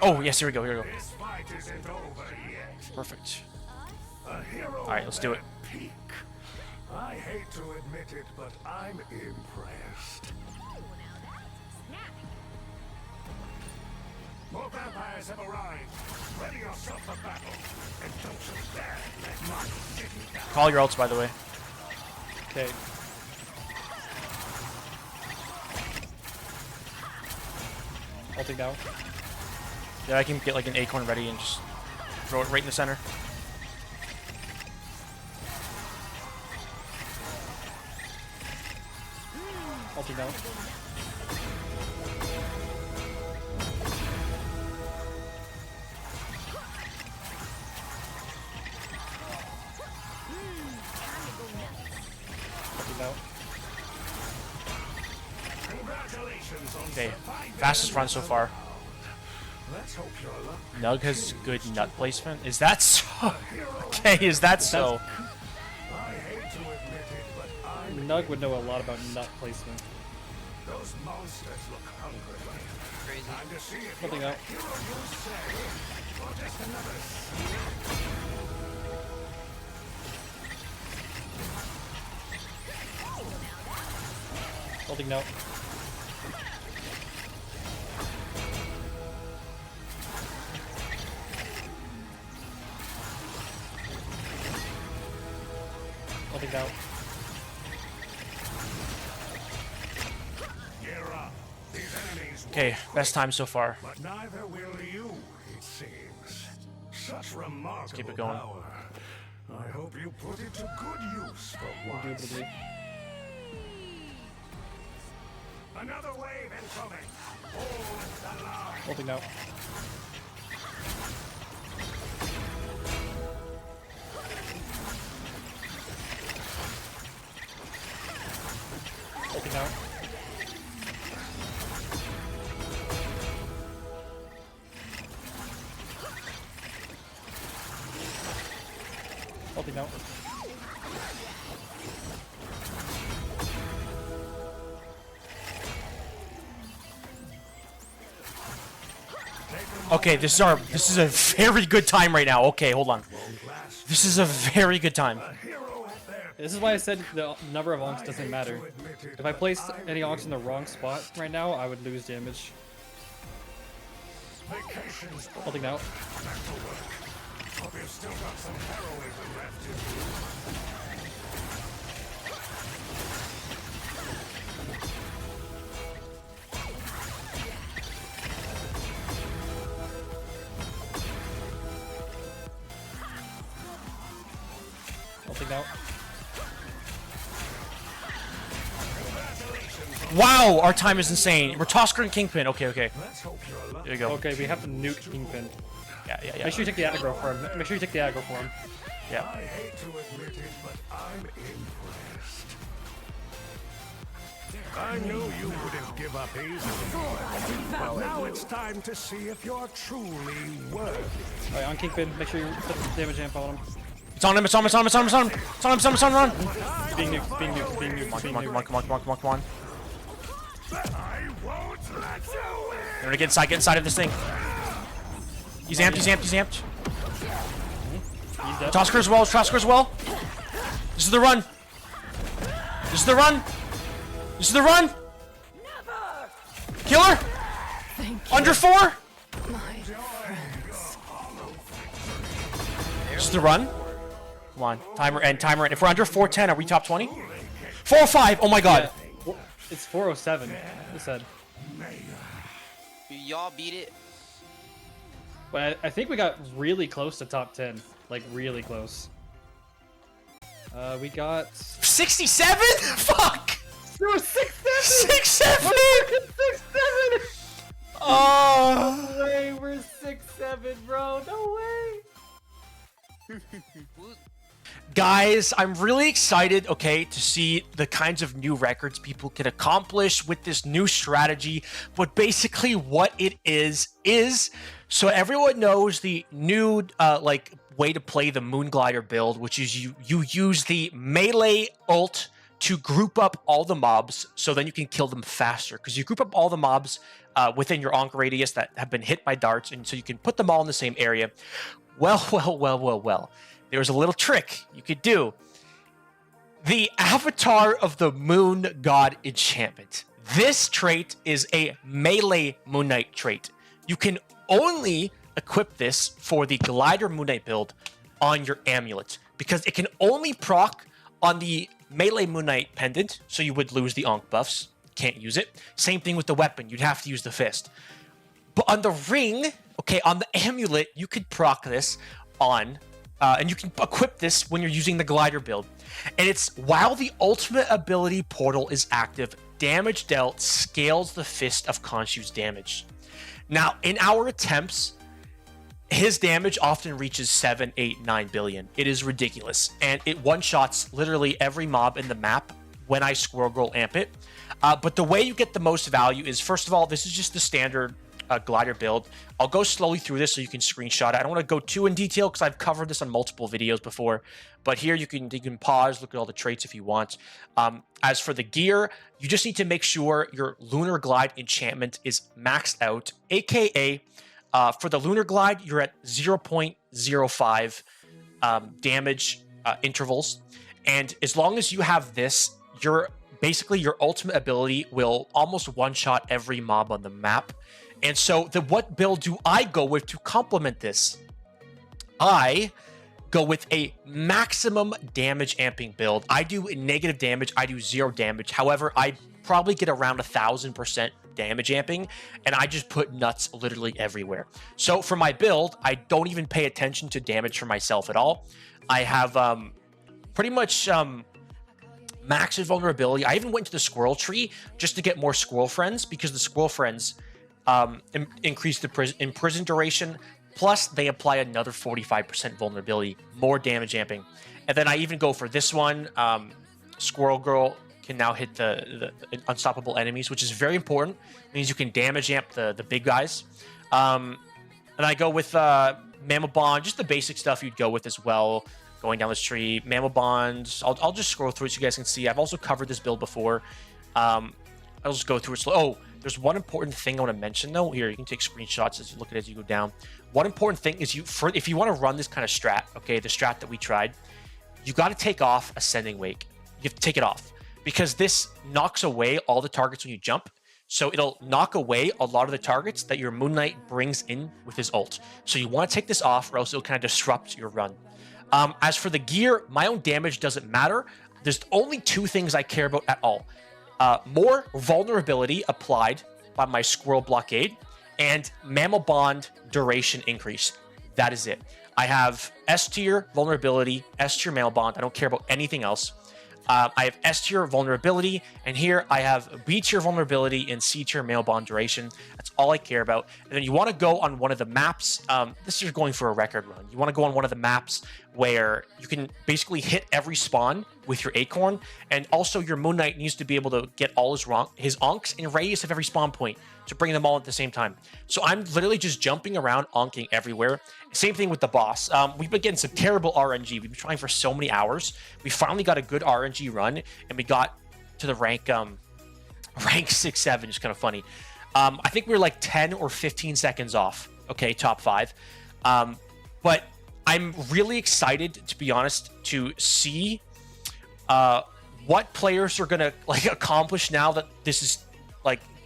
Oh, yes, here we go, here we go. This fight isn't over yet. Perfect. A hero Alright, let's do it. at peak. I hate to admit it, but I'm impressed. More vampires have arrived. Ready yourself for battle. And don't you dare let mine get you down. Call your ults, by the way. Okay. Ulting down. Yeah, I can get like an acorn ready and just throw it right in the center. Ulting down. Ulting down. Congratulations on Okay, surviving fastest run so far. Let's hope your luck. Nug has good nut placement. Is that so? Okay, is that so? I hate to admit it, but I'm Nug would know a lot about nut placement. those monsters look hungry. Crazy. Time to see if Ulting you're out. the hero you say, or just another Ulting down. Ulting down. gear up. These enemies Okay, best time so far. but neither will you, it seems. Such remarkable keep it going. power. I hope you put it to good use for once. Indubitably. Another wave incoming. Hold the line. Ulting down. Ulting down. Ulting down. Okay, this is a very good time right now. Okay, hold on. This is a very good time. Hero at their This is why I said the number of onks doesn't matter. If I placed any onks in the wrong spot right now, I would lose damage. vacations. Ulting down. Back to work. Hope you've still got some heroism left in you. Ulting down. Wow, our time is insane. We're Tosker and Kingpin. Okay, okay. Let's hope you're lucky. There you go. Okay, we have to nuke Kingpin. Yeah, yeah, yeah. Make sure you take the aggro for him. Make sure you take the aggro for him. Yeah. I hate to admit it, but I'm impressed. I knew you wouldn't give up easily. But now it's time to see if you're truly worthy. Alright, on Kingpin, make sure you put the damage amp on him. It's on him, it's on him, it's on him, it's on him, it's on him. It's on him, it's on him, it's on him, it's on him. He's being nuked, he's being nuked, he's being nuked, he's Come being on, come on, nuked. come on, come on, come on, come on. I won't let you win. We're gonna get inside of this thing. He's amped, he's amped, he's amped. He's dead. Tosker as well, Tosker as well. This is the run. This is the run. This is the run. Killer. Under 4. This is the run. Come on, timer and timer. If we're under 410, are we top 20? 405. Oh my god. It's 407, I said. Y'all beat it. But I think we got really close to top 10. Like, really close. We got... 67? Fuck. There was 6-7! 6-7. 6-7! Oh. No way, we're 6-7, bro. No way. Guys, I'm really excited, okay, to see the kinds of new records people can accomplish with this new strategy. But basically what it is, so everyone knows the new, like, way to play the Moonglider build, which is you use the melee ult to group up all the mobs, so then you can kill them faster. Because you group up all the mobs within your Ankh radius that have been hit by darts, and so you can put them all in the same area. Well. There's a little trick you could do. The Avatar of the Moon God enchantment. This trait is a melee Moon Knight trait. You can only equip this for the Glider Moon Knight build on your amulet, because it can only proc on the melee Moon Knight pendant, so you would lose the Ankh buffs. Can't use it. Same thing with the weapon. You'd have to use the fist. But on the ring, okay, on the amulet, you could proc this on, and you can equip this when you're using the glider build. And it's while the ultimate ability portal is active, damage dealt scales the Fist of Khonshu's damage. Now, in our attempts, his damage often reaches 7, 8, 9 billion. It is ridiculous. And it one-shots literally every mob in the map when I Squirrel Girl amp it. But the way you get the most value is, first of all, this is just the standard glider build. I'll go slowly through this so you can screenshot it. I don't want to go too in detail because I've covered this on multiple videos before, but here you can pause, look at all the traits if you want. As for the gear, you just need to make sure your Lunar Glide enchantment is maxed out, aka for the Lunar Glide, you're at 0.05 damage intervals, and as long as you have this, basically your ultimate ability will almost one-shot every mob on the map. And so what build do I go with to complement this? I go with a maximum damage amping build. I do negative damage, I do 0 damage. However, I probably get around 1000% damage amping, and I just put nuts literally everywhere. So for my build, I don't even pay attention to damage for myself at all. I have pretty much max vulnerability. I even went to the squirrel tree just to get more squirrel friends, because the squirrel friends increase the imprison duration, plus they apply another 45% vulnerability, more damage amping. And then I even go for this one. Squirrel Girl can now hit the unstoppable enemies, which is very important. It means you can damage amp the big guys. And I go with Mammal Bond, just the basic stuff you'd go with as well. Going down this tree, Mammal Bonds. I'll just scroll through it so you guys can see. I've also covered this build before. I'll just go through it slow. Oh, there's one important thing I want to mention though. Here, you can take screenshots as you look at it as you go down. One important thing is if you want to run this kind of strat, okay, the strat that we tried, you got to take off Ascending Wake. You have to take it off, because this knocks away all the targets when you jump. So it'll knock away a lot of the targets that your Moon Knight brings in with his ult. So you want to take this off, or else it'll kind of disrupt your run. As for the gear, my own damage doesn't matter. There's only 2 things I care about at all. More vulnerability applied by my Squirrel Blockade, and Mammal Bond duration increase. That is it. I have S tier vulnerability, S tier Mammal Bond. I don't care about anything else. I have S tier vulnerability, and here I have B tier vulnerability and C tier Mammal Bond duration. That's all I care about. And then you want to go on one of the maps. This is going for a record run. You want to go on one of the maps where you can basically hit every spawn with your Acorn, and also your Moon Knight needs to be able to get all his Ankhs in radius of every spawn point to bring them all at the same time. So I'm literally just jumping around, Ankhing everywhere. Same thing with the boss. We've been getting some terrible RNG. We've been trying for so many hours. We finally got a good RNG run, and we got to the rank 6, 7. It's kind of funny. I think we were like 10 or 15 seconds off. Okay, top 5. But I'm really excited, to be honest, to see what players are gonna accomplish now that this is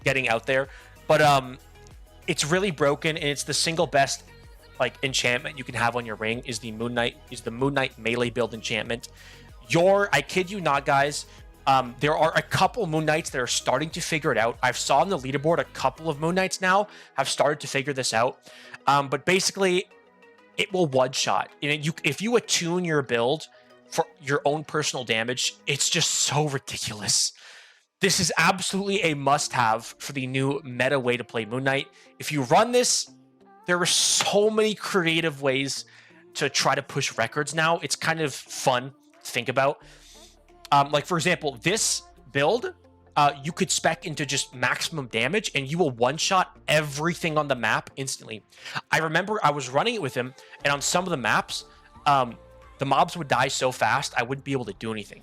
getting out there. But it's really broken, and it's the single best enchantment you can have on your ring is the Moon Knight melee build enchantment. I kid you not, guys. There are a couple Moon Knights that are starting to figure it out. I've saw on the leaderboard a couple of Moon Knights now have started to figure this out. But basically, it will one-shot. If you attune your build for your own personal damage, it's just so ridiculous. This is absolutely a must-have for the new meta way to play Moon Knight. If you run this, there are so many creative ways to try to push records now. It's kind of fun to think about. For example, this build, you could spec into just maximum damage, and you will one-shot everything on the map instantly. I remember I was running it with him, and on some of the maps, the mobs would die so fast, I wouldn't be able to do anything.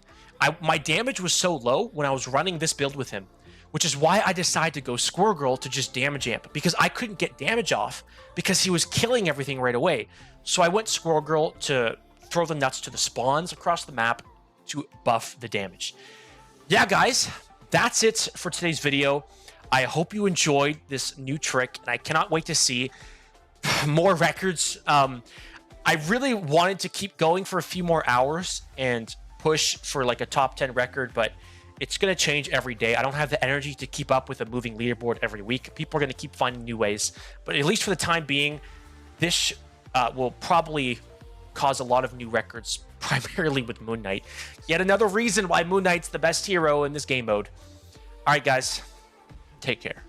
My damage was so low when I was running this build with him. which is why I decided to go Squirrel Girl to just damage amp, because I couldn't get damage off because he was killing everything right away. So I went Squirrel Girl to throw the nuts to the spawns across the map to buff the damage. Yeah, guys, that's it for today's video. I hope you enjoyed this new trick, and I cannot wait to see more records. I really wanted to keep going for a few more hours and push for like a top 10 record, but it's going to change every day. I don't have the energy to keep up with a moving leaderboard every week. People are going to keep finding new ways, but at least for the time being, this will probably cause a lot of new records, primarily with Moon Knight. Yet another reason why Moon Knight's the best hero in this game mode. All right, guys, take care.